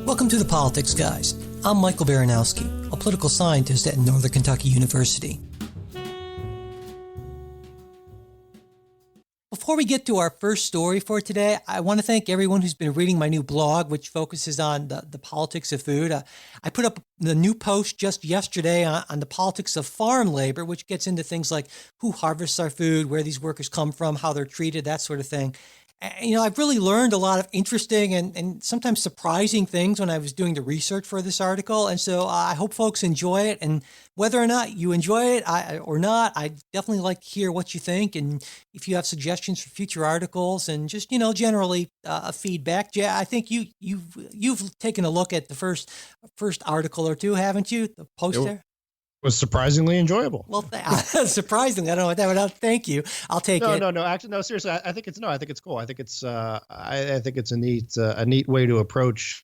Welcome to the Politics Guys. I'm Michael Baranowski, a political scientist at Northern Kentucky University. Before we get to our first story for today, I want to thank everyone who's been reading my new blog, which focuses on the politics of food. I put up the new post just yesterday on the politics of farm labor, which gets into things like who harvests our food, where these workers come from, how they're treated, that sort of thing. I've really learned a lot of interesting and sometimes surprising things when I was doing the research for this article. And so I hope folks enjoy it. And whether or not you enjoy it or not, I definitely like to hear what you think. And if you have suggestions for future articles and just, generally feedback. I think you've taken a look at the first article or two, haven't you? The post there? Was surprisingly enjoyable. Well, surprisingly, I don't know what that would. Thank you. I'll take it. No. Actually, no. Seriously, I think it's cool. I think it's a neat way to approach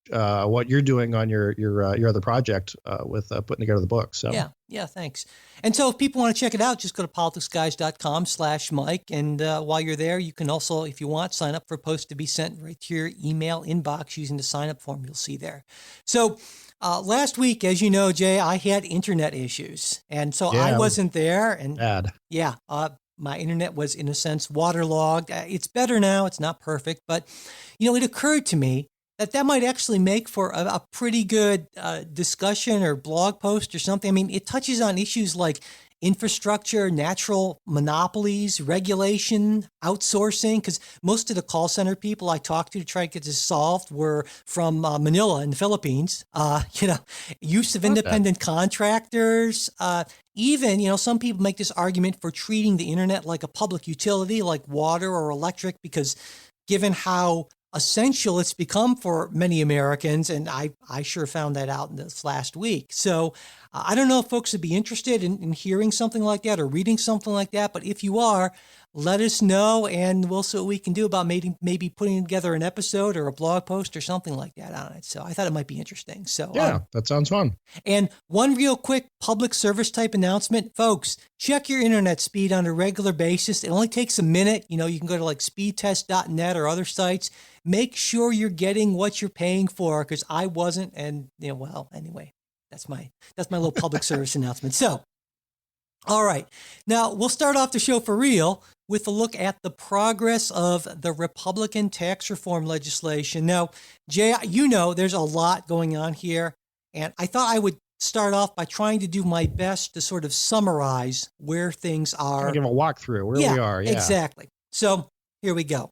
what you're doing on your other project with putting together the book. So yeah, thanks. And so if people want to check it out, just go to politicsguys.com/Mike. And while you're there, you can also, if you want, sign up for a post to be sent right to your email inbox using the sign up form you'll see there. So. Last week, as you know, Jay, I had internet issues, and so I wasn't there. And bad. Yeah, my internet was, in a sense, waterlogged. It's better now. It's not perfect, but it occurred to me that might actually make for a pretty good discussion or blog post or something. I mean, it touches on issues like infrastructure, natural monopolies, regulation, outsourcing, because most of the call center people I talked to try to get this solved were from Manila in the Philippines. Use of independent contractors. Even, some people make this argument for treating the internet like a public utility, like water or electric, because given how essential it's become for many Americans, and I sure found that out in this last week. So I don't know if folks would be interested in hearing something like that or reading something like that, but if you are, let us know, and we'll see what we can do about maybe putting together an episode or a blog post or something like that on it. So I thought it might be interesting. So that sounds fun. And one real quick public service type announcement, folks, check your internet speed on a regular basis. It only takes a minute. You can go to like speedtest.net or other sites. Make sure you're getting what you're paying for, because I wasn't. And anyway, that's my little public service announcement. So, all right, now we'll start off the show for real with a look at the progress of the Republican tax reform legislation. Now, Jay, there's a lot going on here, and I thought I would start off by trying to do my best to sort of summarize where things are. Give a walkthrough where we are. Yeah, exactly. So here we go.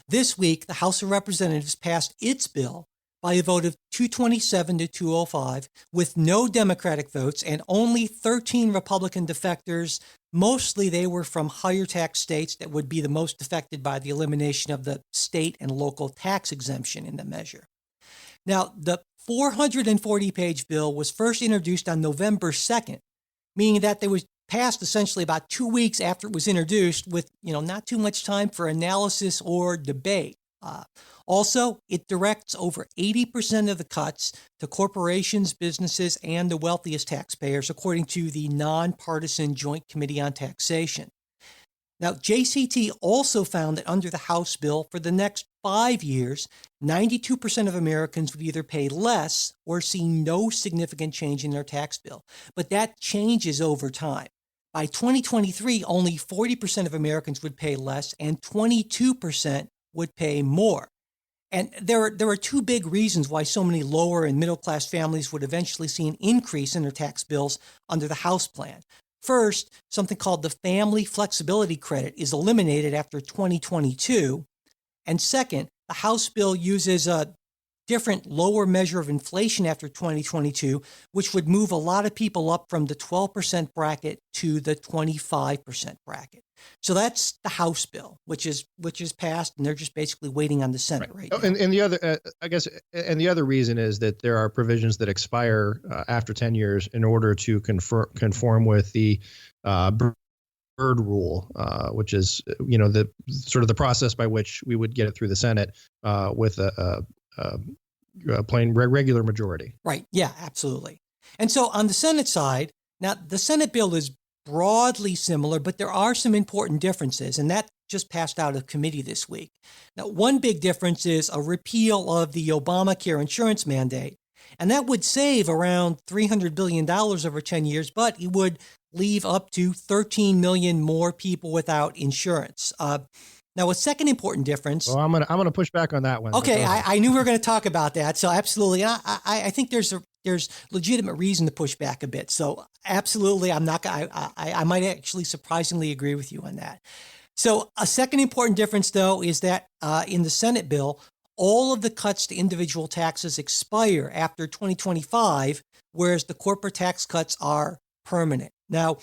This week, the House of Representatives passed its bill by a vote of 227 to 205 with no Democratic votes and only 13 Republican defectors. Mostly they were from higher tax states that would be the most affected by the elimination of the state and local tax exemption in the measure. Now, the 440-page bill was first introduced on November 2nd, meaning that they was passed essentially about 2 weeks after it was introduced with, not too much time for analysis or debate. Also, it directs over 80% of the cuts to corporations, businesses, and the wealthiest taxpayers, according to the Nonpartisan Joint Committee on Taxation. Now, JCT also found that under the House bill, for the next 5 years, 92% of Americans would either pay less or see no significant change in their tax bill. But that changes over time. By 2023, only 40% of Americans would pay less and 22% would pay more. And there are two big reasons why so many lower and middle class families would eventually see an increase in their tax bills under the House plan. First, something called the Family Flexibility Credit is eliminated after 2022. And second, the House bill uses a different lower measure of inflation after 2022, which would move a lot of people up from the 12% bracket to the 25% bracket. So that's the House bill, which is passed, and they're just basically waiting on the Senate right now. And the other, and the other reason is that there are provisions that expire after 10 years in order to conform with the Bird rule, which is the sort of the process by which we would get it through the Senate with a plain regular majority. Right. Yeah, absolutely. And so on the Senate side, now the Senate bill is broadly similar, but there are some important differences, and that just passed out of committee this week. Now, one big difference is a repeal of the Obamacare insurance mandate. And that would save around $300 billion over 10 years, but it would leave up to 13 million more people without insurance. Now, a second important difference. Well, I'm gonna push back on that one. Okay, I knew we were going to talk about that. So absolutely, I think there's legitimate reason to push back a bit. So absolutely, I'm not. I might actually surprisingly agree with you on that. So a second important difference, though, is that in the Senate bill, all of the cuts to individual taxes expire after 2025, whereas the corporate tax cuts are permanent. Now,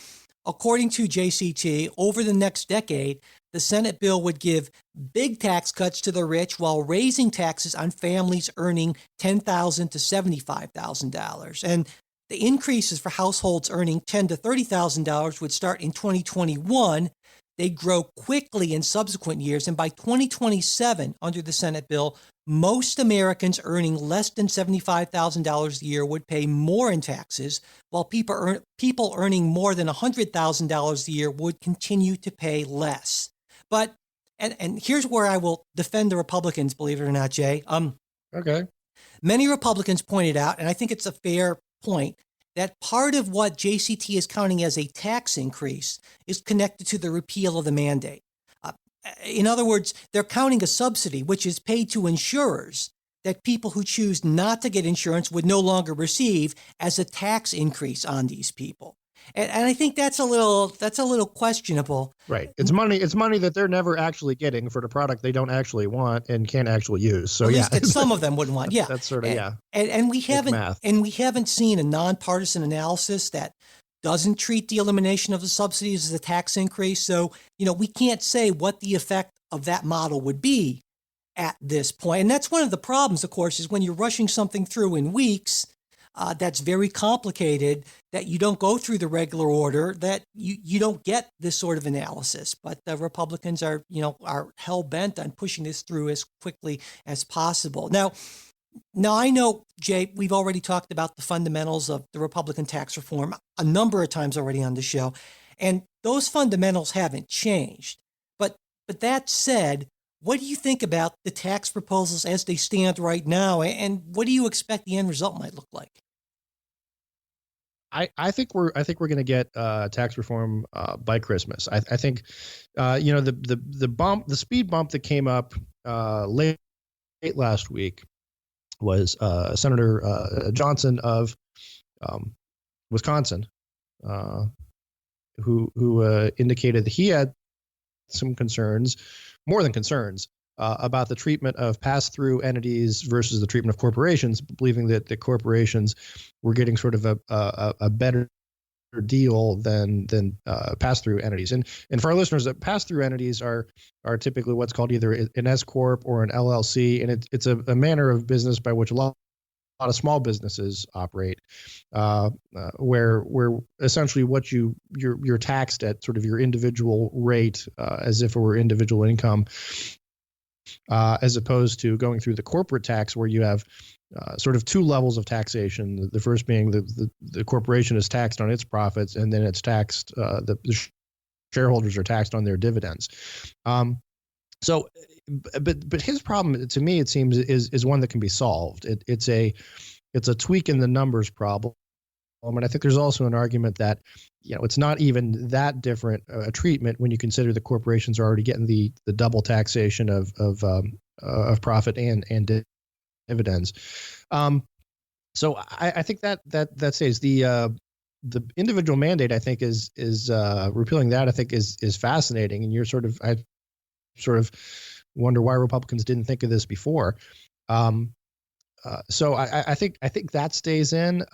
according to JCT, over the next decade, the Senate bill would give big tax cuts to the rich while raising taxes on families earning $10,000 to $75,000. And the increases for households earning $10,000 to $30,000 would start in 2021. They'd grow quickly in subsequent years. And by 2027, under the Senate bill, most Americans earning less than $75,000 a year would pay more in taxes, while people earning more than $100,000 a year would continue to pay less. But, and here's where I will defend the Republicans, believe it or not, Jay. Okay. Many Republicans pointed out, and I think it's a fair point, that part of what JCT is counting as a tax increase is connected to the repeal of the mandate. In other words, they're counting a subsidy, which is paid to insurers, that people who choose not to get insurance would no longer receive as a tax increase on these people. And I think that's a little questionable. Right. It's money that they're never actually getting for the product they don't actually want and can't actually use. So at least that some of them wouldn't want. Yeah. That's sort of, yeah. And we haven't seen a nonpartisan analysis that doesn't treat the elimination of the subsidies as a tax increase. So, we can't say what the effect of that model would be at this point. And that's one of the problems, of course, is when you're rushing something through in weeks, that's very complicated, that you don't go through the regular order, that you don't get this sort of analysis. But the Republicans are hell bent on pushing this through as quickly as possible. Now I know, Jay, we've already talked about the fundamentals of the Republican tax reform a number of times already on the show, and those fundamentals haven't changed. But that said, what do you think about the tax proposals as they stand right now, and what do you expect the end result might look like? I think we're going to get tax reform by Christmas. I think the speed bump that came up late last week was Senator Johnson of Wisconsin, who indicated that he had some concerns, more than concerns, about the treatment of pass-through entities versus the treatment of corporations, believing that the corporations were getting sort of a better deal than pass-through entities. And for our listeners, that pass-through entities are typically what's called either an S corp or an LLC, and it's a manner of business by which a lot of small businesses operate, where essentially what you're taxed at sort of your individual rate, as if it were individual income, as opposed to going through the corporate tax, where you have sort of two levels of taxation. The first being the corporation is taxed on its profits, and then it's taxed, the shareholders are taxed on their dividends. But his problem, to me, it seems, is one that can be solved. It's a tweak in the numbers problem. And I think there's also an argument that, it's not even that different a treatment when you consider the corporations are already getting the double taxation of profit and dividends. So I think that stays. The individual mandate, I think, is repealing that, I think, is fascinating. And I sort of wonder why Republicans didn't think of this before. So I think that stays in.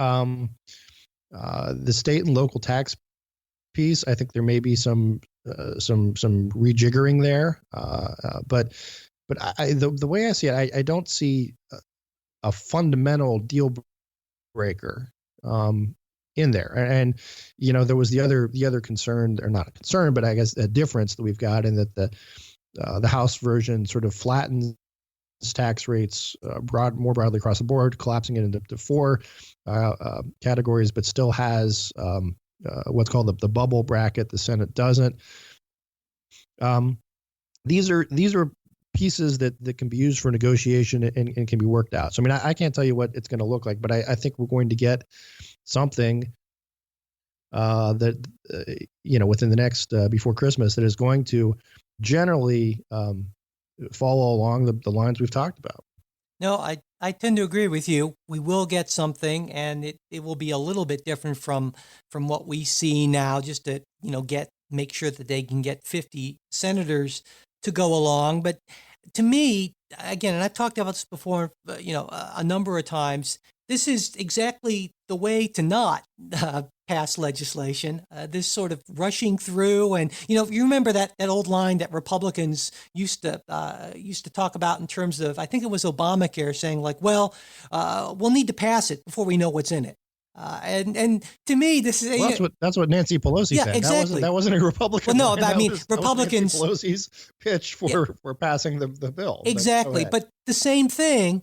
The state and local tax piece, I think there may be some rejiggering there, but the way I see it, I don't see a fundamental deal breaker in there. And there was the other concern, or not a concern, but I guess a difference that we've got in that the House version sort of flattens tax rates more broadly across the board, collapsing it into four categories, but still has what's called the bubble bracket. The Senate doesn't. these are pieces that can be used for negotiation and can be worked out. So I mean, I can't tell you what it's going to look like, but I think we're going to get something that within the next before Christmas that is going to generally follow along the lines we've talked about. No, I tend to agree with you. We will get something, and it will be a little bit different from what we see now, just to make sure that they can get 50 senators to go along. But to me, again, and I've talked about this before, a number of times, this is exactly the way to not pass legislation. This sort of rushing through, and you remember that old line that Republicans used to talk about in terms of, I think it was Obamacare, saying like, well, we'll need to pass it before we know what's in it. And to me, this is that's what Nancy Pelosi said. Exactly. That wasn't a Republican. Well, no, but I mean, Republicans. That was Nancy Pelosi's pitch for passing the bill. Exactly, but the same thing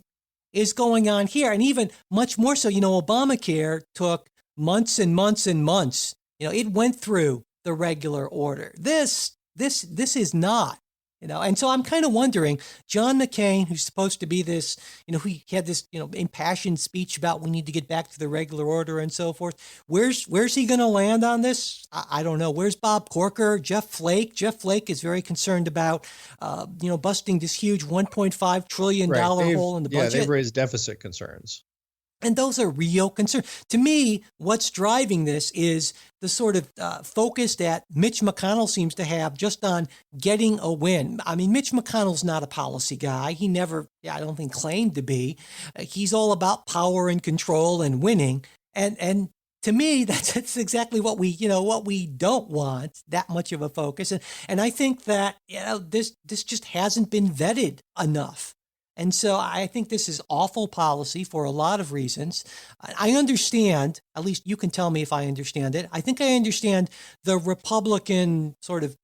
is going on here, and even much more so. Obamacare took months and months and months. It went through the regular order. This is not. And so I'm kind of wondering, John McCain, who's supposed to be this, he had this, impassioned speech about we need to get back to the regular order and so forth. Where's he going to land on this? I don't know. Where's Bob Corker? Jeff Flake? Jeff Flake is very concerned about, busting this huge $1.5 trillion hole in the budget. Yeah, they've raised deficit concerns. And those are real concerns. To me, what's driving this is the sort of focus that Mitch McConnell seems to have just on getting a win. I mean, Mitch McConnell's not a policy guy. He never, I don't think, claimed to be. He's all about power and control and winning. And to me, that's exactly what we don't want, that much of a focus. And I think that this just hasn't been vetted enough. And so I think this is awful policy for a lot of reasons. I understand, at least you can tell me if I understand it. I think I understand the Republican sort of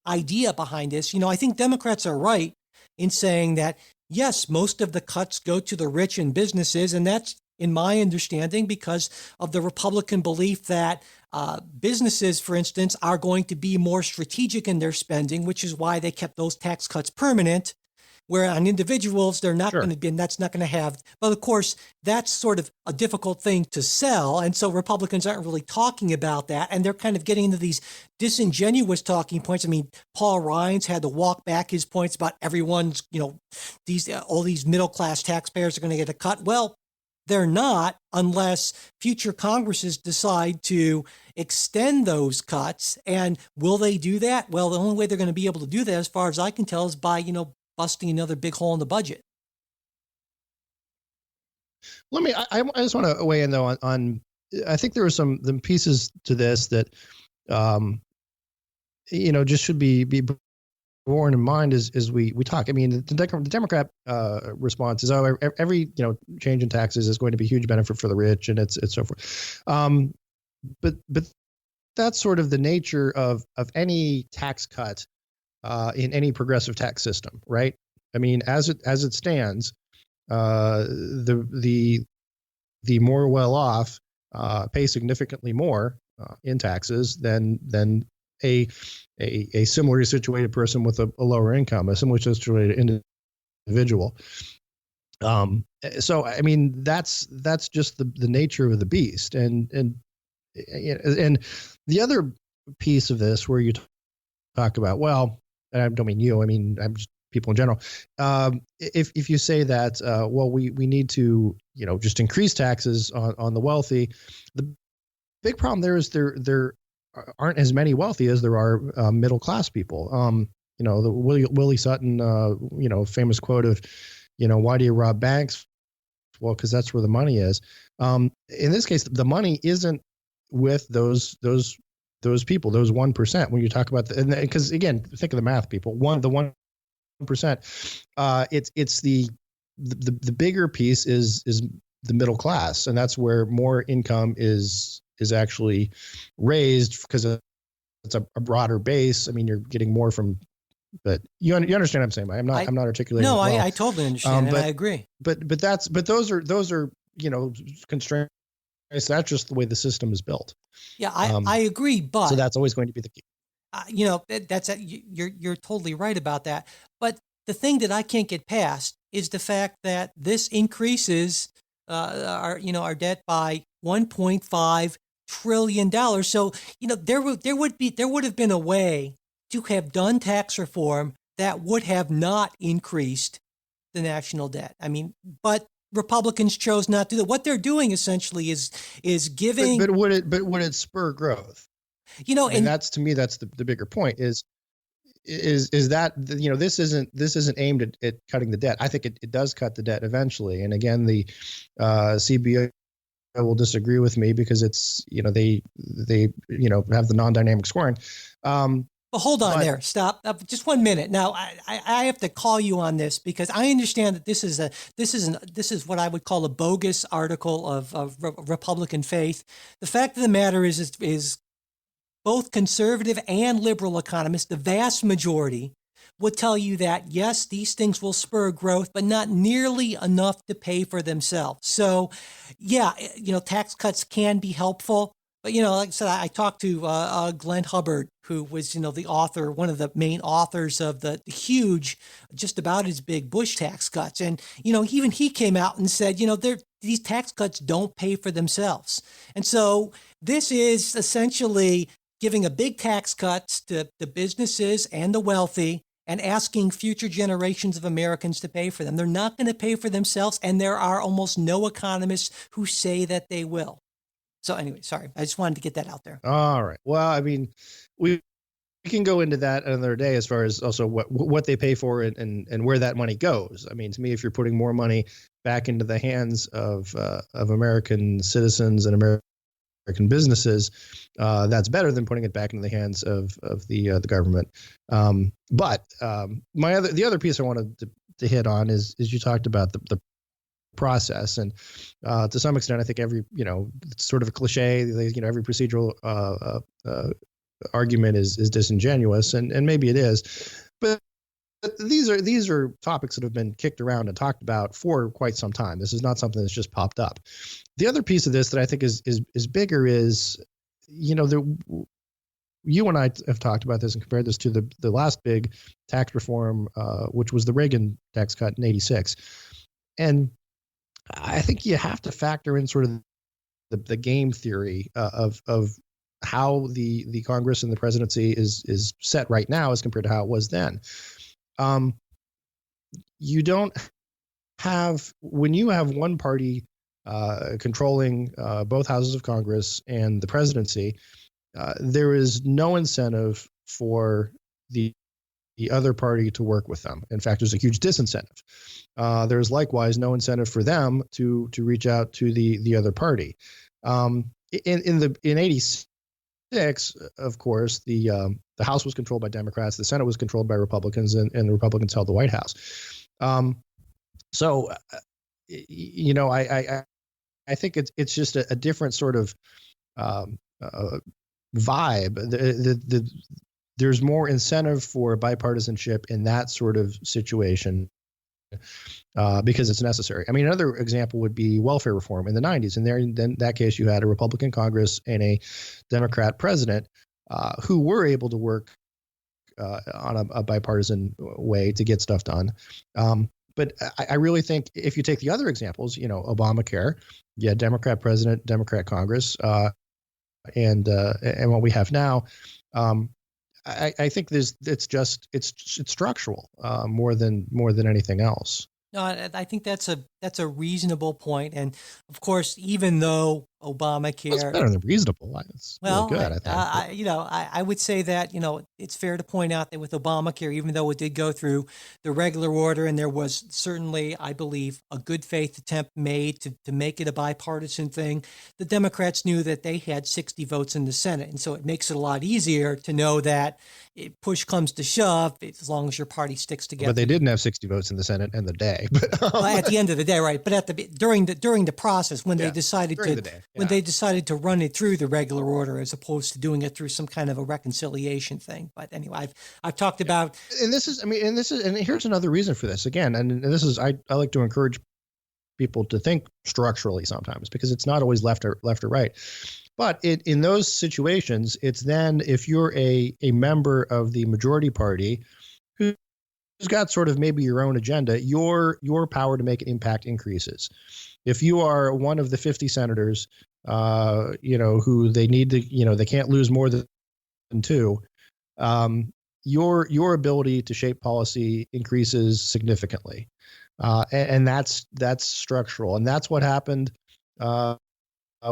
idea behind this. I think Democrats are right in saying that, yes, most of the cuts go to the rich and businesses. And that's, in my understanding, because of the Republican belief that businesses, for instance, are going to be more strategic in their spending, which is why they kept those tax cuts permanent. Where on individuals, they're not going to be, and that's not going to have. But of course, that's sort of a difficult thing to sell. And so Republicans aren't really talking about that. And they're kind of getting into these disingenuous talking points. I mean, Paul Ryan's had to walk back his points about everyone's, all these middle-class taxpayers are going to get a cut. Well, they're not, unless future Congresses decide to extend those cuts. And will they do that? Well, the only way they're going to be able to do that, as far as I can tell, is by, busting another big hole in the budget. I just want to weigh in though on I think there are some pieces to this that just should be borne in mind as we talk. I mean, the Democrat response is, every change in taxes is going to be a huge benefit for the rich, and it's so forth. But that's sort of the nature of any tax cut in any progressive tax system, right? I mean, as it stands, the more well off pay significantly more in taxes than a similarly situated person with a lower income, a similarly situated individual. So I mean, that's just the nature of the beast, and the other piece of this where you talk about, well, and I don't mean you, I mean, I'm just people in general. If you say that, well, we need to, just increase taxes on the wealthy, the big problem there is there aren't as many wealthy as there are middle class people. The Willie Sutton, famous quote of, why do you rob banks? Well, because that's where the money is. In this case, the money isn't with those people, those 1%. When you talk about because again, think of the math, people. The 1%. It's the bigger piece is the middle class, and that's where more income is actually raised because it's a broader base. I mean, you're getting more from, but you understand what I'm saying. I'm not articulating. No, well. I totally understand. I agree. But those are constraints. That's just the way the system is built. Yeah, I agree, but so that's always going to be the key. you're totally right about that. But the thing that I can't get past is the fact that this increases our debt by $1.5 trillion. So there would have been a way to have done tax reform that would have not increased the national debt. I mean, but Republicans chose not to do that. What they're doing essentially is giving. But would it spur growth? And that's, to me, that's the bigger point is that this isn't aimed at cutting the debt. I think it does cut the debt eventually. And again, the CBO will disagree with me because it's they have the non-dynamic scoring. Well, hold on there. Stop. Just 1 minute. Now, I have to call you on this because I understand that this is what I would call a bogus article of Republican faith. The fact of the matter is both conservative and liberal economists, the vast majority, would tell you that, yes, these things will spur growth, but not nearly enough to pay for themselves. So, yeah, tax cuts can be helpful. But, like I said, I talked to Glenn Hubbard, who was, the author, one of the main authors of the huge, just about as big Bush tax cuts. And, even he came out and said, these tax cuts don't pay for themselves. And so this is essentially giving a big tax cuts to the businesses and the wealthy and asking future generations of Americans to pay for them. They're not going to pay for themselves, and there are almost no economists who say that they will. So anyway, sorry, I just wanted to get that out there. All right. Well, I mean, we can go into that another day as far as also what they pay for and where that money goes. I mean, to me, if you're putting more money back into the hands of American citizens and American businesses, that's better than putting it back into the hands of the government. But the other piece I wanted to hit on is you talked about the process, and to some extent, I think every it's sort of a cliche. Every procedural argument is disingenuous, and maybe it is, but these are topics that have been kicked around and talked about for quite some time. This is not something that's just popped up. The other piece of this that I think is bigger is, you and I have talked about this and compared this to the last big tax reform, which was the Reagan tax cut in '86. And I think you have to factor in sort of the game theory of how the Congress and the presidency is set right now as compared to how it was then. You don't have, when you have one party controlling both houses of Congress and the presidency, there is no incentive for the other party to work with them. In fact, there's a huge disincentive. There's likewise no incentive for them to reach out to the other party. In '86, of course, the House was controlled by Democrats, the Senate was controlled by Republicans, and the Republicans held the White House. So, I think it's just a different sort of vibe. There's more incentive for bipartisanship in that sort of situation because it's necessary. I mean, another example would be welfare reform in the '90s. And there, in that case, you had a Republican Congress and a Democrat president who were able to work on a bipartisan way to get stuff done. But I really think if you take the other examples, Obamacare, you had Democrat president, Democrat Congress, and what we have now. I think it's structural more than anything else. No, I think that's a reasonable point. And of course, even though Obamacare, it's better than reasonable. It's really good. I think. I would say that it's fair to point out that with Obamacare, even though it did go through the regular order, and there was certainly, I believe, a good faith attempt made to make it a bipartisan thing, the Democrats knew that they had 60 votes in the Senate, and so it makes it a lot easier to know that if push comes to shove, as long as your party sticks together. But they didn't have 60 votes in the Senate and the day. Well, at the end of the day, right? But during the process when they decided they decided to run it through the regular order as opposed to doing it through some kind of a reconciliation thing. But anyway, I've talked about, and here's another reason for this again. And this is, I like to encourage people to think structurally sometimes because it's not always left or right. But in those situations, it's then if you're a member of the majority party who's got sort of maybe your own agenda, your power to make an impact increases. If you are one of the 50 senators, who they need to, they can't lose more than two, your ability to shape policy increases significantly, and that's structural, and that's what happened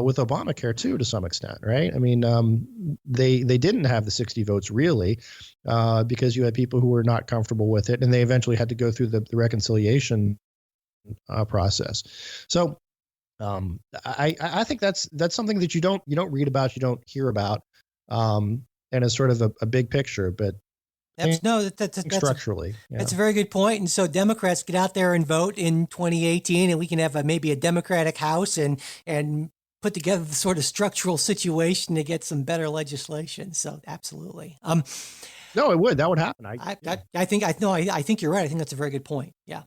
with Obamacare too, to some extent, right? I mean, they didn't have the 60 votes really, because you had people who were not comfortable with it, and they eventually had to go through the reconciliation process. So I think that's something that you don't read about, you don't hear about, and it's sort of a big picture, but That's structurally, that's a very good point. And so Democrats get out there and vote in 2018, and we can have maybe a Democratic House and put together the sort of structural situation to get some better legislation. So absolutely. No, it would. That would happen. I think you're right. I think that's a very good point. Yeah.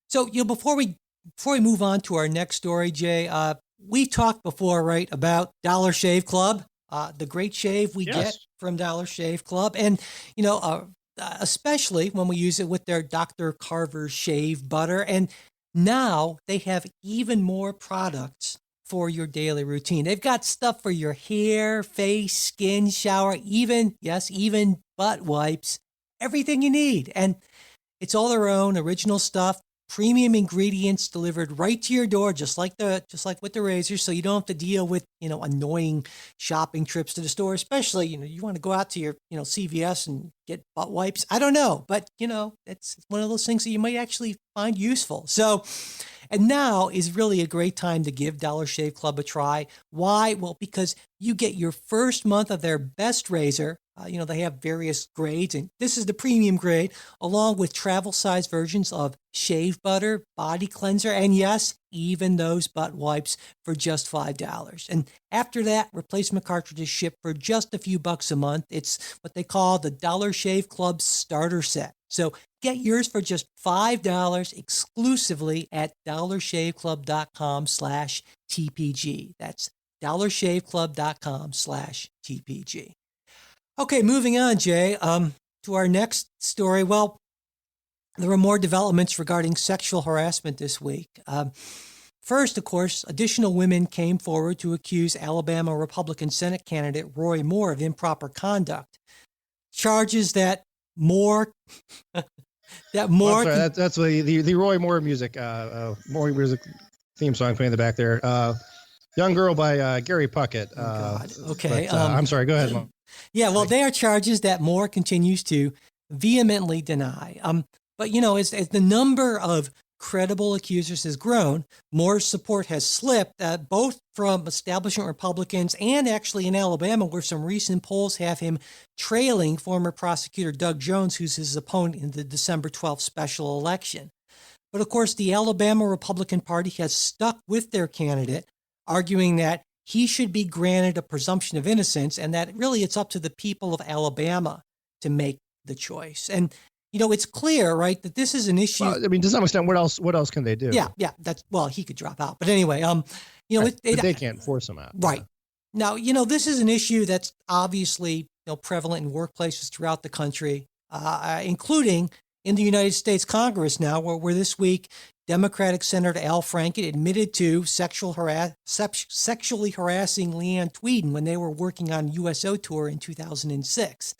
So before we move on to our next story, Jay, we talked before, right, about Dollar Shave Club, the great shave we get from Dollar Shave Club, and especially when we use it with their Dr. Carver's shave butter. And now they have even more products for your daily routine. They've got stuff for your hair, face, skin, shower, even butt wipes, everything you need. And it's all their own original stuff, premium ingredients delivered right to your door, just like with the razors. So you don't have to deal with, annoying shopping trips to the store, especially, you want to go out to your, CVS and get butt wipes. I don't know, but it's one of those things that you might actually find useful. So, and now is really a great time to give Dollar Shave Club a try. Why? Well, because you get your first month of their best razor. They have various grades, and this is the premium grade, along with travel-size versions of shave butter, body cleanser, and yes, even those butt wipes for just $5. And after that, replacement cartridges ship for just a few bucks a month. It's what they call the Dollar Shave Club starter set. So get yours for just $5 exclusively at dollarshaveclub.com/TPG. That's dollarshaveclub.com/TPG. Okay, moving on, Jay, to our next story. Well, there were more developments regarding sexual harassment this week. First, of course, additional women came forward to accuse Alabama Republican Senate candidate Roy Moore of improper conduct. Charges that Moore that's the Roy Moore music, Moore music theme song playing in the back there. Young Girl by Gary Puckett. Okay. I'm sorry. Go ahead, Mom. Yeah, well, they are charges that Moore continues to vehemently deny. But, as the number of credible accusers has grown, Moore's support has slipped, both from establishment Republicans and actually in Alabama, where some recent polls have him trailing former prosecutor Doug Jones, who's his opponent in the December 12th special election. But, of course, the Alabama Republican Party has stuck with their candidate, arguing that he should be granted a presumption of innocence, and that really it's up to the people of Alabama to make the choice. And, it's clear, right, that this is an issue. Well, I mean, to some extent, what else can they do? Yeah, he could drop out. But anyway, right. But they can't force him out. Right. Now, this is an issue that's obviously, prevalent in workplaces throughout the country, including in the United States Congress now, where this week Democratic Senator Al Franken admitted to sexually harassing Leanne Tweeden when they were working on USO tour in 2006.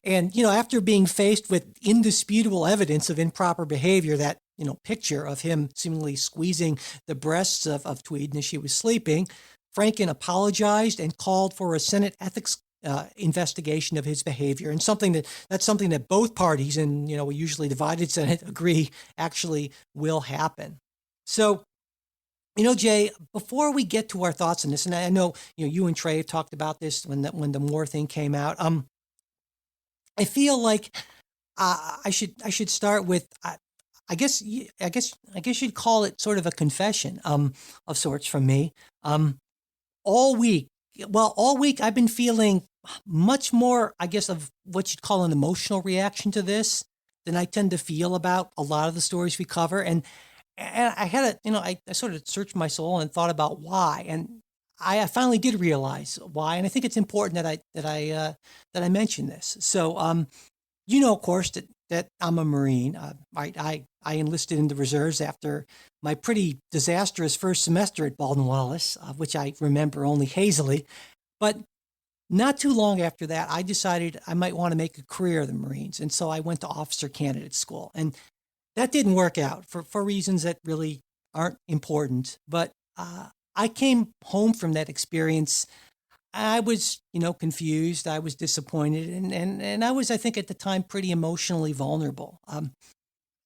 And, after being faced with indisputable evidence of improper behavior, that, picture of him seemingly squeezing the breasts of Tweeden as she was sleeping, Franken apologized and called for a Senate ethics investigation of his behavior, and that's something that both parties, and a usually divided Senate, agree actually will happen. So, Jay, before we get to our thoughts on this, and I know you and Trey have talked about this when the Moore thing came out. I feel like I should start with I guess you'd call it sort of a confession of sorts from me. All week I've been feeling much more, I guess, of what you'd call an emotional reaction to this than I tend to feel about a lot of the stories we cover. And I had I sort of searched my soul and thought about why. And I finally did realize why, and I think it's important that I mention this. So, of course, that I'm a Marine. Right? I enlisted in the reserves after my pretty disastrous first semester at Baldwin Wallace, which I remember only hazily. But not too long after that, I decided I might want to make a career of the Marines, and so I went to officer candidate school, and that didn't work out for reasons that really aren't important. But I came home from that experience. I was, confused. I was disappointed, and I was, I think, at the time, pretty emotionally vulnerable.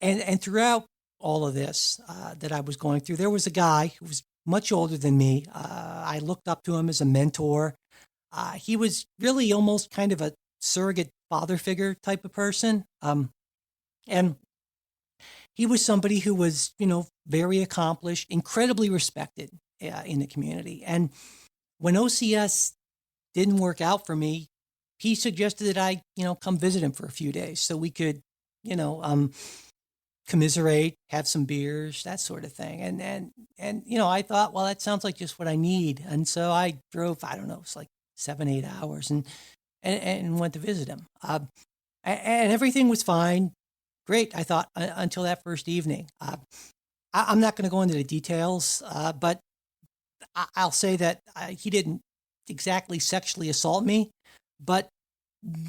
And throughout all of this that I was going through, there was a guy who was much older than me. I looked up to him as a mentor. He was really almost kind of a surrogate father figure type of person. And he was somebody who was, very accomplished, incredibly respected in the community. And when OCS didn't work out for me, he suggested that I, come visit him for a few days so we could, commiserate, have some beers, that sort of thing. And I thought, well, that sounds like just what I need. And so I drove, I don't know, it's like 7-8 hours and went to visit him. And everything was fine. Great, I thought, until that first evening. I'm not going to go into the details, but I'll say that he didn't exactly sexually assault me, but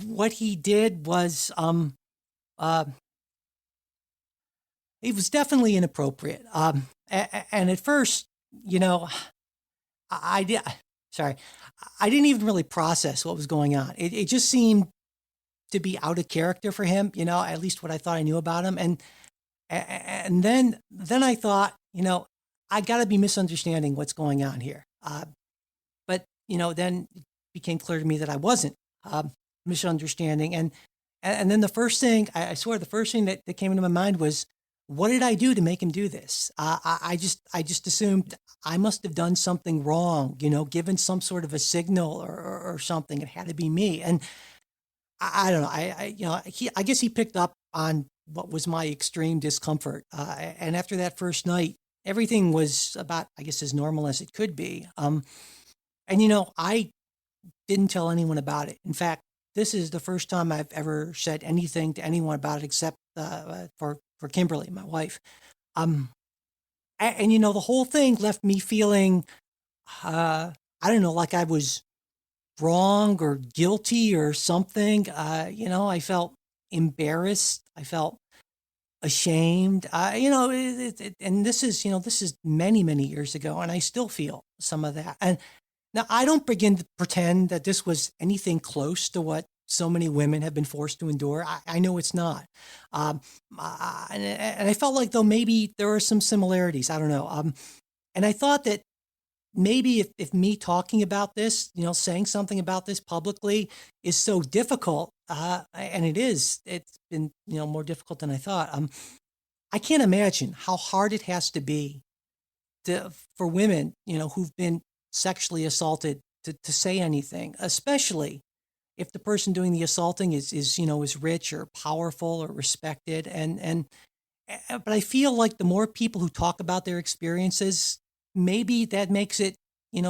what he did was, it was definitely inappropriate. And at first, I did. Sorry, I didn't even really process what was going on. It just seemed to be out of character for him. At least what I thought I knew about him. And then I thought, I got to be misunderstanding what's going on here. But then it became clear to me that I wasn't misunderstanding. And then the first thing, I swear, the first thing that came into my mind was, what did I do to make him do this? I just assumed I must have done something wrong, given some sort of a signal or something. It had to be me. And I don't know. I guess he picked up on what was my extreme discomfort. And after that first night, everything was about, I guess, as normal as it could be. And I didn't tell anyone about it. In fact, this is the first time I've ever said anything to anyone about it except for Kimberly, my wife. And the whole thing left me feeling, I don't know, like I was wrong or guilty or something. I felt embarrassed. I felt ashamed. And this is many, many years ago, and I still feel some of that. And now I don't begin to pretend that this was anything close to what so many women have been forced to endure. I know it's not. And I felt like, though, maybe there are some similarities. I don't know. And I thought that maybe if me talking about this, saying something about this publicly is so difficult, and it's been, more difficult than I thought. I can't imagine how hard it has to be for women, who've been sexually assaulted to say anything, especially if the person doing the assaulting is rich or powerful or respected. But I feel like the more people who talk about their experiences, maybe that makes it,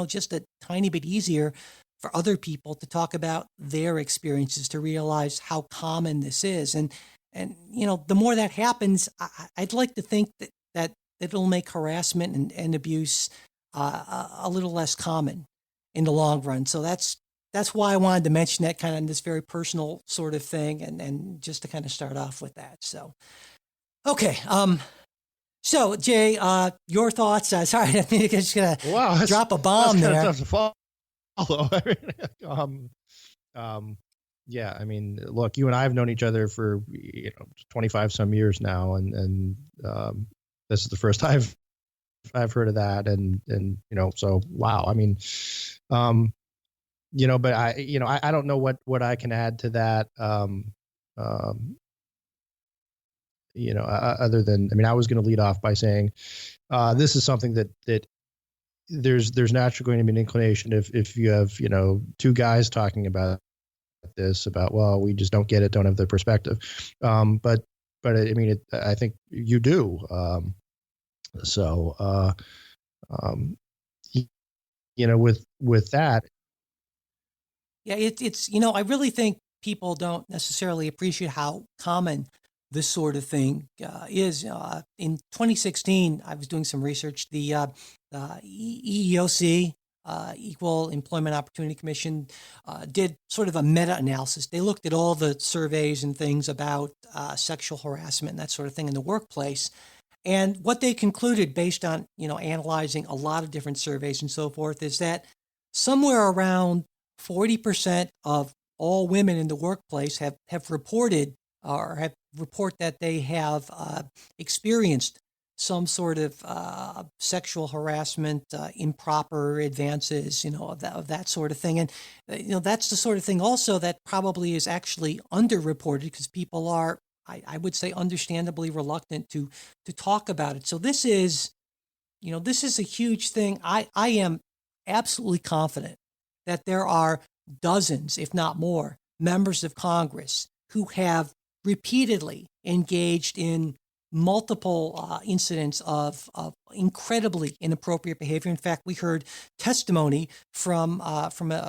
just a tiny bit easier for other people to talk about their experiences, to realize how common this is. And the more that happens, I'd like to think that it'll make harassment and abuse a little less common in the long run. So that's why I wanted to mention that, kind of this very personal sort of thing, and just to kind of start off with that. So, okay. So Jay, your thoughts? Sorry, I think I'm just gonna drop a bomb there. That's tough to follow. Yeah, I mean, look, you and I have known each other for 25 some years now, and this is the first I've heard of that, and so wow. I mean, but I don't know what I can add to that. Other than, I mean, I was going to lead off by saying this is something that there's naturally going to be an inclination if you have two guys talking about this, about, well, we just don't get it, don't have the perspective, but I mean, I think you do. with that. Yeah, it's I really think people don't necessarily appreciate how common this sort of thing is. In 2016, I was doing some research. The EEOC, Equal Employment Opportunity Commission, did sort of a meta-analysis. They looked at all the surveys and things about sexual harassment and that sort of thing in the workplace. And what they concluded, based on analyzing a lot of different surveys and so forth, is that somewhere around 40% of all women in the workplace have reported or have report that they have experienced some sort of sexual harassment, improper advances, of that sort of thing. And, that's the sort of thing also that probably is actually underreported because people are, I would say, understandably reluctant to talk about it. So this is a huge thing. I am absolutely confident that there are dozens, if not more, members of Congress who have repeatedly engaged in multiple incidents of incredibly inappropriate behavior. In fact, we heard testimony from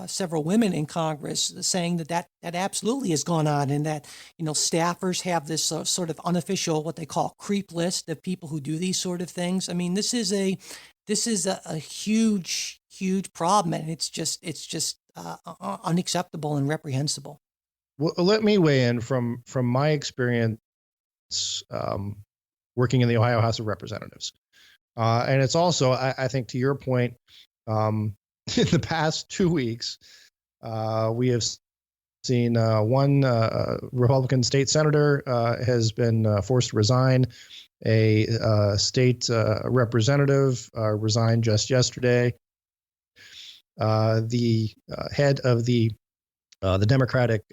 several women in Congress saying that absolutely has gone on, and that staffers have this sort of unofficial, what they call, creep list of people who do these sort of things. I mean, this is a huge problem, and it's just unacceptable and reprehensible. Well, let me weigh in from my experience working in the Ohio House of Representatives. And it's also, I think, to your point, in the past 2 weeks, we have seen one Republican state senator has been forced to resign. A state representative resigned just yesterday. The head of the Democratic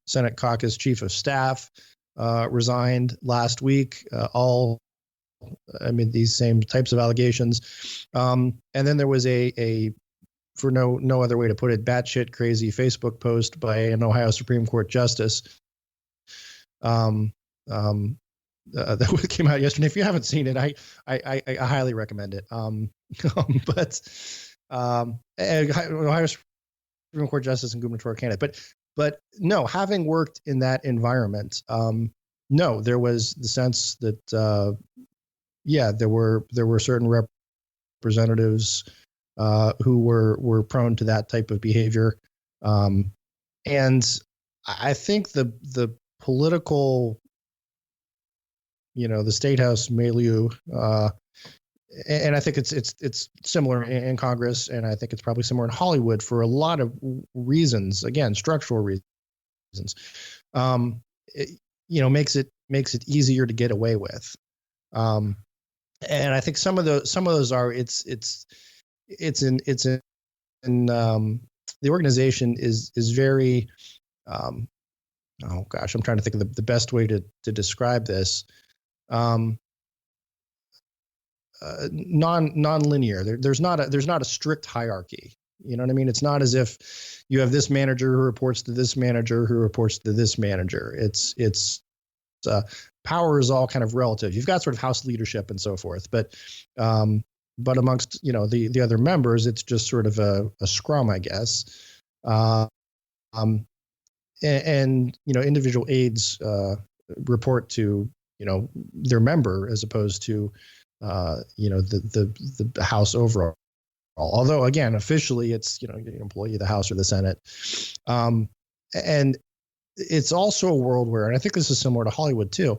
Senate Caucus Chief of Staff resigned last week. These same types of allegations. And then there was a for no other way to put it, batshit crazy Facebook post by an Ohio Supreme Court justice that came out yesterday. If you haven't seen it, I highly recommend it. But Ohio Supreme Court justice and gubernatorial candidate. But no, having worked in that environment, no, there was the sense that there were certain representatives who were prone to that type of behavior, and I think the political, the state house milieu, and I think it's similar in Congress, and I think it's probably similar in Hollywood for a lot of reasons. Again, structural reasons. Makes it easier to get away with. And I think some of those are it's in the organization is very oh gosh, I'm trying to think of the best way to describe this. Non-linear. There's not a strict hierarchy. You know what I mean? It's not as if you have this manager who reports to this manager who reports to this manager. It's power is all kind of relative. You've got sort of house leadership and so forth, but amongst the other members, it's just sort of a scrum, I guess. And individual aides report to their member as opposed to the House overall. Although again, officially it's an employee of the House or the Senate, and it's also a world where, and I think this is similar to Hollywood too,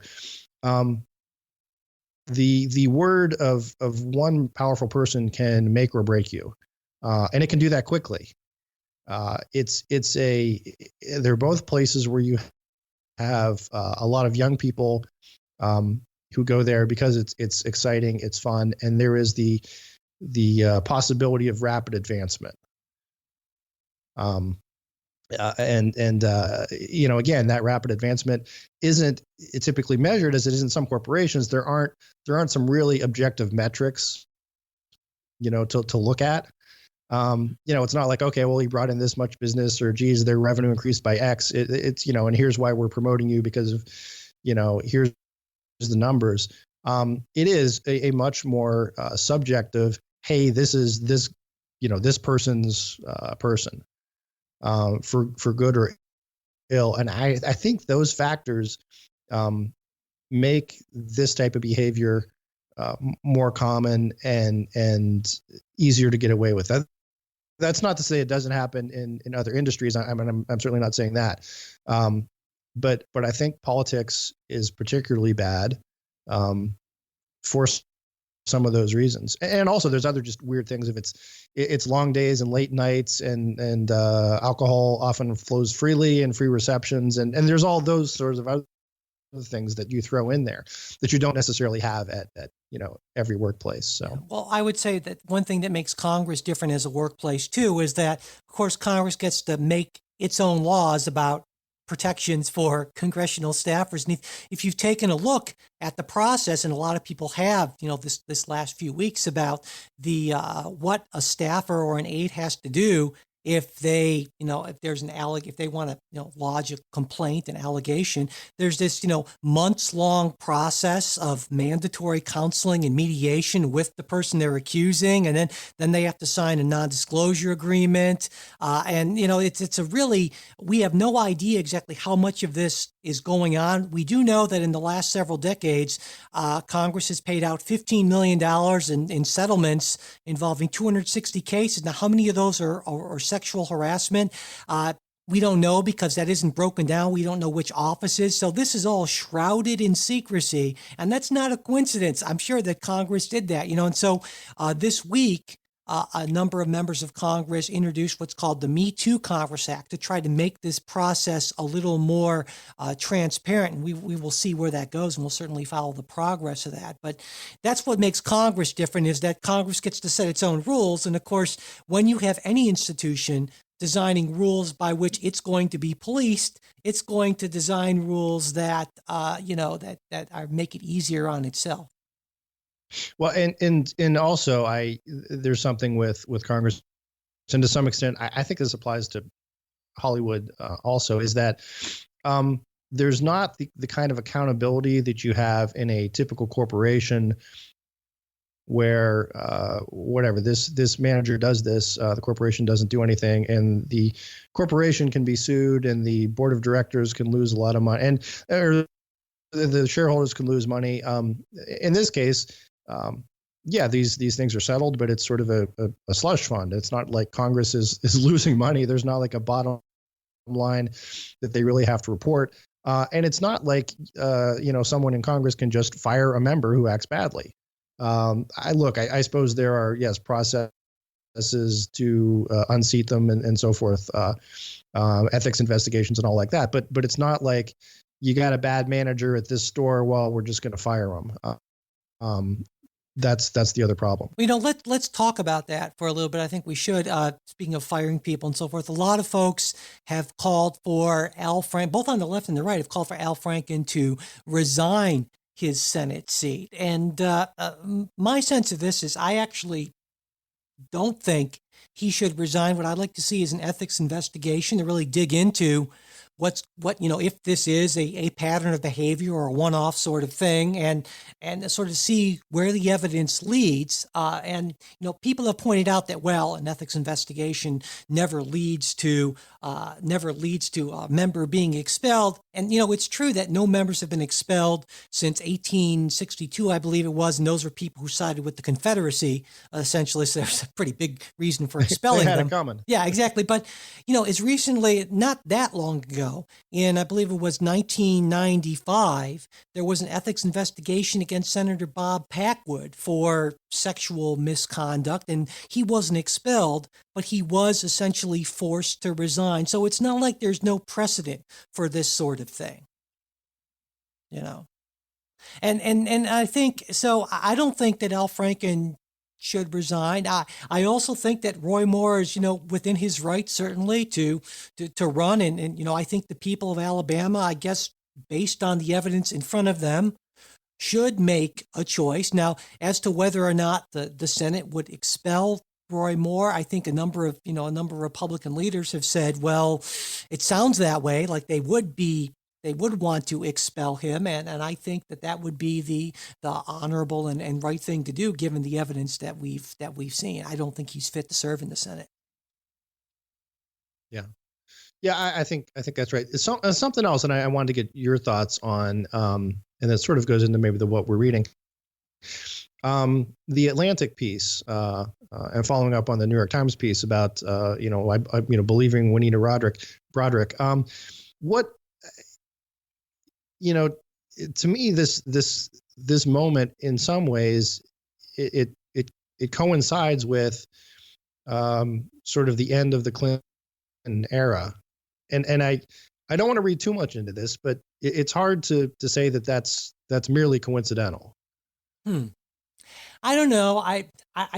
the word of one powerful person can make or break you, and it can do that quickly. They're both places where you have a lot of young people who go there because it's exciting, it's fun, and there is the possibility of rapid advancement. Again, that rapid advancement isn't typically measured as it is in some corporations. There aren't some really objective metrics, to look at. It's not like, okay, well, he brought in this much business, or geez, their revenue increased by X. It's and here's why we're promoting you because of, here's the numbers. It is a much more subjective. Hey, this this person's person, for good or ill. And I think those factors make this type of behavior more common and easier to get away with. That's not to say it doesn't happen in other industries. I'm certainly not saying that. But I think politics is particularly bad for some of those reasons. And also there's other just weird things. If it's long days and late nights and alcohol often flows freely and free receptions. And there's all those sorts of other things that you throw in there that you don't necessarily have at every workplace. So, well, I would say that one thing that makes Congress different as a workplace too is that, of course, Congress gets to make its own laws about protections for congressional staffers. And if you've taken a look at the process, and a lot of people have, this last few weeks, about the what a staffer or an aide has to do if they, if there's if they want to, lodge a complaint, an allegation, there's this, months long process of mandatory counseling and mediation with the person they're accusing. And then they have to sign a non-disclosure agreement. And, it's a really, we have no idea exactly how much of this is going on. We do know that in the last several decades, Congress has paid out $15 million in settlements involving 260 cases. Now, how many of those are sexual harassment? We don't know, because that isn't broken down. We don't know which offices. So this is all shrouded in secrecy. And that's not a coincidence. I'm sure that Congress did that, And so this week, a number of members of Congress introduced what's called the Me Too Congress Act to try to make this process a little more transparent. And we will see where that goes, and we'll certainly follow the progress of that. But that's what makes Congress different, is that Congress gets to set its own rules. And of course, when you have any institution designing rules by which it's going to be policed, it's going to design rules that, that make it easier on itself. Well, and also there's something with Congress, and to some extent, I think this applies to Hollywood also, is that there's not the kind of accountability that you have in a typical corporation where whatever this manager does this, the corporation doesn't do anything, and the corporation can be sued, and the board of directors can lose a lot of money, and the shareholders can lose money. In this case, these things are settled, but it's sort of a slush fund. It's not like Congress is losing money. There's not like a bottom line that they really have to report. And it's not like, someone in Congress can just fire a member who acts badly. I suppose there are, processes to unseat them and so forth, ethics investigations and all like that. But it's not like you got a bad manager at this store, well, we're just going to fire them. That's the other problem. Let's talk about that for a little bit. I think we should. Speaking of firing people and so forth, a lot of folks have called for Al Franken, both on the left and the right, have called for Al Franken to resign his Senate seat. And my sense of this is, I actually don't think he should resign. What I'd like to see is an ethics investigation to really dig into if this is a pattern of behavior or a one-off sort of thing, and sort of see where the evidence leads. And people have pointed out that, well, an ethics investigation never leads to a member being expelled. And it's true that no members have been expelled since 1862, I believe it was, and those were people who sided with the Confederacy, essentially. So there's a pretty big reason for expelling they had them. it coming. Yeah, exactly. But as recently, not that long ago, in I believe it was 1995, there was an ethics investigation against Senator Bob Packwood for sexual misconduct, and he wasn't expelled, but he was essentially forced to resign. So it's not like there's no precedent for this sort of thing, And I think so. I don't think that Al Franken should resign. I also think that Roy Moore is, within his rights, certainly, to run. And I think the people of Alabama, I guess, based on the evidence in front of them, should make a choice. Now, as to whether or not the Senate would expel Roy Moore, I think a number of Republican leaders have said, well, it sounds that way, like they would be they would want to expel him, and I think that would be the honorable and right thing to do given the evidence that we've seen. I don't think he's fit to serve in the Senate. Yeah. Yeah, I think that's right. It's something else, and I wanted to get your thoughts on, and it sort of goes into maybe what we're reading. The Atlantic piece, and following up on the New York Times piece about, believing Juanita Broderick. What, to me, this moment in some ways, it coincides with, sort of the end of the Clinton era. And I don't want to read too much into this, but it's hard to say that that's merely coincidental. I don't know. I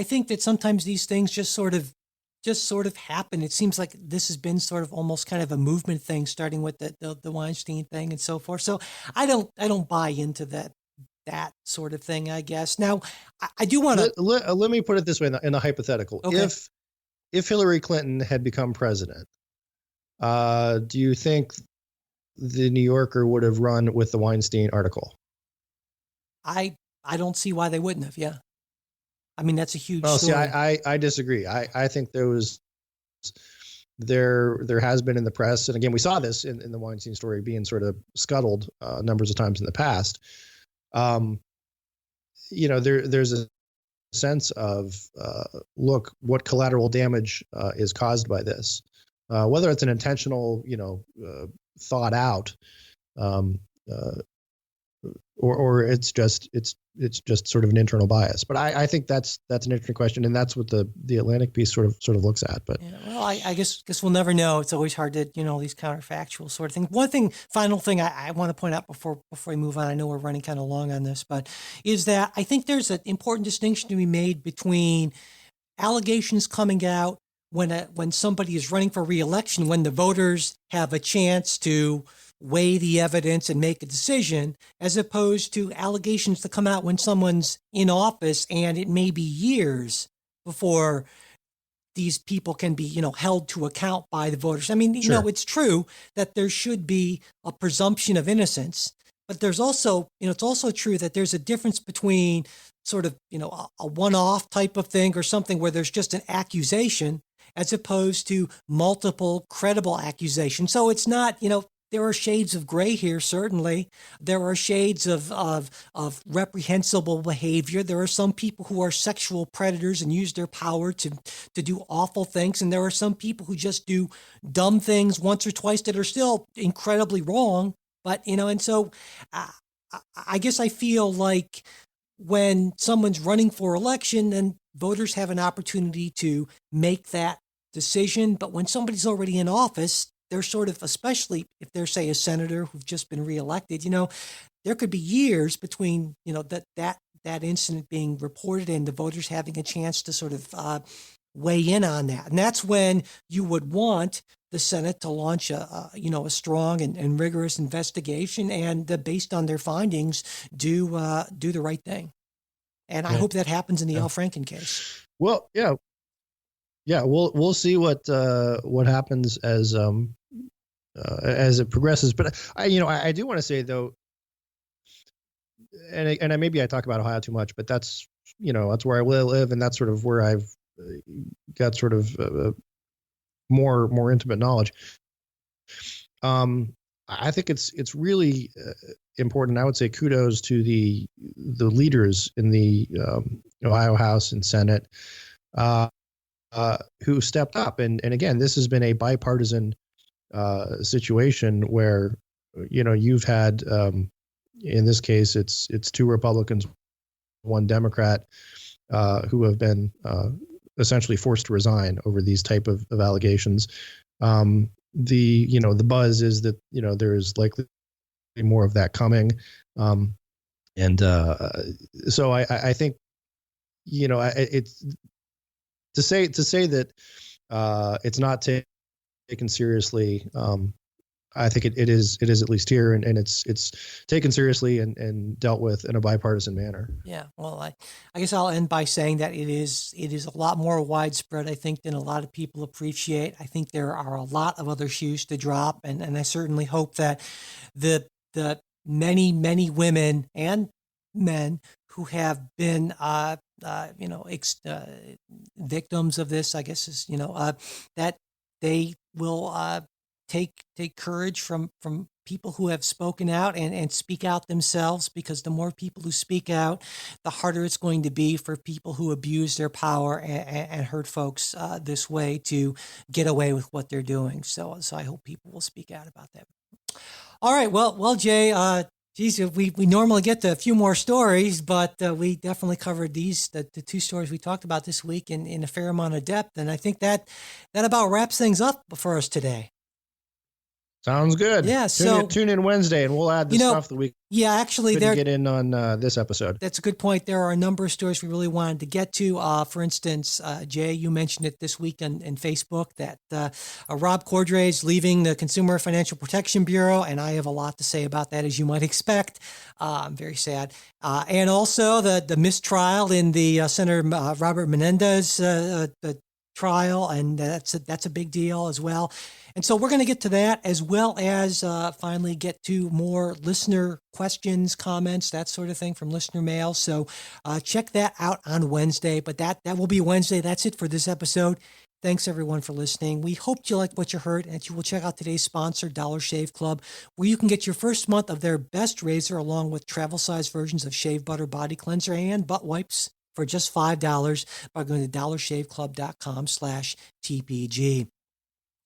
think that sometimes these things just sort of happen. It seems like this has been sort of almost kind of a movement thing, starting with the Weinstein thing and so forth. So I don't buy into that sort of thing, I guess. Now, I do want to let me put it this way in a hypothetical. Okay. If Hillary Clinton had become president, do you think the New Yorker would have run with the Weinstein article? I don't see why they wouldn't have. Yeah. I mean, that's a huge story. See, I disagree. I think there has been in the press, and again, we saw this in the Weinstein story being sort of scuttled numbers of times in the past. There's a sense of, look, what collateral damage is caused by this, whether it's an intentional, thought out, or it's just sort of an internal bias. But I think that's an interesting question, and that's what the Atlantic piece sort of looks at. But yeah, well, I guess we'll never know. It's always hard to these counterfactual sort of things. Final thing I want to point out before we move on. I know we're running kind of long on this, but is that I think there's an important distinction to be made between allegations coming out when somebody is running for re-election, when the voters have a chance to weigh the evidence and make a decision, as opposed to allegations that come out when someone's in office and it may be years before these people can be, held to account by the voters. I mean, it's true that there should be a presumption of innocence, but there's also, it's also true that there's a difference between sort of, a one-off type of thing or something where there's just an accusation as opposed to multiple credible accusations. So it's not, there are shades of gray here, certainly. There are shades of reprehensible behavior. There are some people who are sexual predators and use their power to do awful things. And there are some people who just do dumb things once or twice that are still incredibly wrong. But, and so I guess I feel like when someone's running for election, then voters have an opportunity to make that decision. But when somebody's already in office, they're sort of, especially if they're, say, a senator who've just been reelected, there could be years between, that incident being reported and the voters having a chance to sort of weigh in on that. And that's when you would want the Senate to launch a strong and rigorous investigation and based on their findings, do the right thing. And I hope that happens in the Al Franken case. Well, yeah. Yeah, we'll see what happens as it progresses. But I do want to say though, and maybe I talk about Ohio too much, but that's where I live, and that's sort of where I've got sort of more intimate knowledge. I think it's really important. I would say kudos to the leaders in the Ohio House and Senate. Who stepped up. And again, this has been a bipartisan situation where, you've had, in this case, it's two Republicans, one Democrat, who have been essentially forced to resign over these type of allegations. The buzz is that, there is likely more of that coming. So I think, it's, to say that it's not taken seriously, I think it is at least here, and it's taken seriously and dealt with in a bipartisan manner. Yeah, well, I guess I'll end by saying that it is a lot more widespread, I think, than a lot of people appreciate. I think there are a lot of other shoes to drop, and I certainly hope that the many women and men who have been victims of this, I guess is that they will take courage from people who have spoken out and speak out themselves, because the more people who speak out, the harder it's going to be for people who abuse their power and hurt folks this way to get away with what they're doing. So I hope people will speak out about that. All right. Well, Jay, geez, we normally get to a few more stories, but we definitely covered the two stories we talked about this week in a fair amount of depth. And I think that about wraps things up for us today. Sounds good. Yeah. Tune in Wednesday, and we'll add the stuff that we couldn't get in on this episode. That's a good point. There are a number of stories we really wanted to get to. For instance, Jay, you mentioned it this week in Facebook that Rob Cordray is leaving the Consumer Financial Protection Bureau, and I have a lot to say about that, as you might expect. I'm very sad. And also the mistrial in the Senator Robert Menendez trial, and that's a big deal as well. And so we're going to get to that, as well as finally get to more listener questions, comments, that sort of thing from listener mail. So check that out on Wednesday. But that will be Wednesday. That's it for this episode. Thanks, everyone, for listening. We hope you liked what you heard, and that you will check out today's sponsor, Dollar Shave Club, where you can get your first month of their best razor, along with travel-size versions of shave butter, body cleanser, and butt wipes for just $5 by going to dollarshaveclub.com/TPG.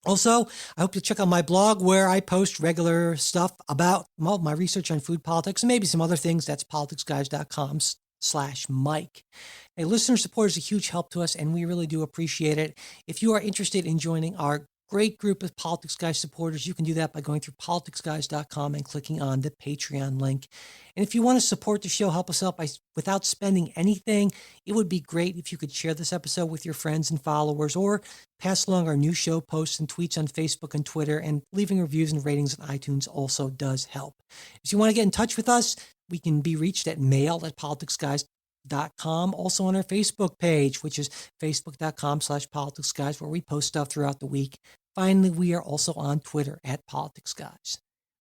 Also, I hope you'll check out my blog, where I post regular stuff about my research on food politics and maybe some other things. That's politicsguys.com/Mike. Hey, listener support is a huge help to us, and we really do appreciate it. If you are interested in joining our great group of Politics Guys supporters, you can do that by going through politicsguys.com and clicking on the Patreon link. And if you want to support the show, help us out without spending anything, it would be great if you could share this episode with your friends and followers, or pass along our new show posts and tweets on Facebook and Twitter, and leaving reviews and ratings on iTunes also does help. If you want to get in touch with us, we can be reached at mail@politicsguys.com. Also on our Facebook page, which is facebook.com/politicsguys, where we post stuff throughout the week. Finally, we are also on Twitter @politicsguys.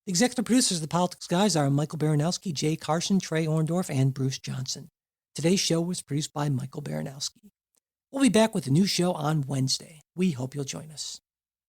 The executive producers of the Politics Guys are Michael Baranowski, Jay Carson, Trey Orndorff, and Bruce Johnson. Today's show was produced by Michael Baranowski. We'll be back with a new show on Wednesday. We hope you'll join us.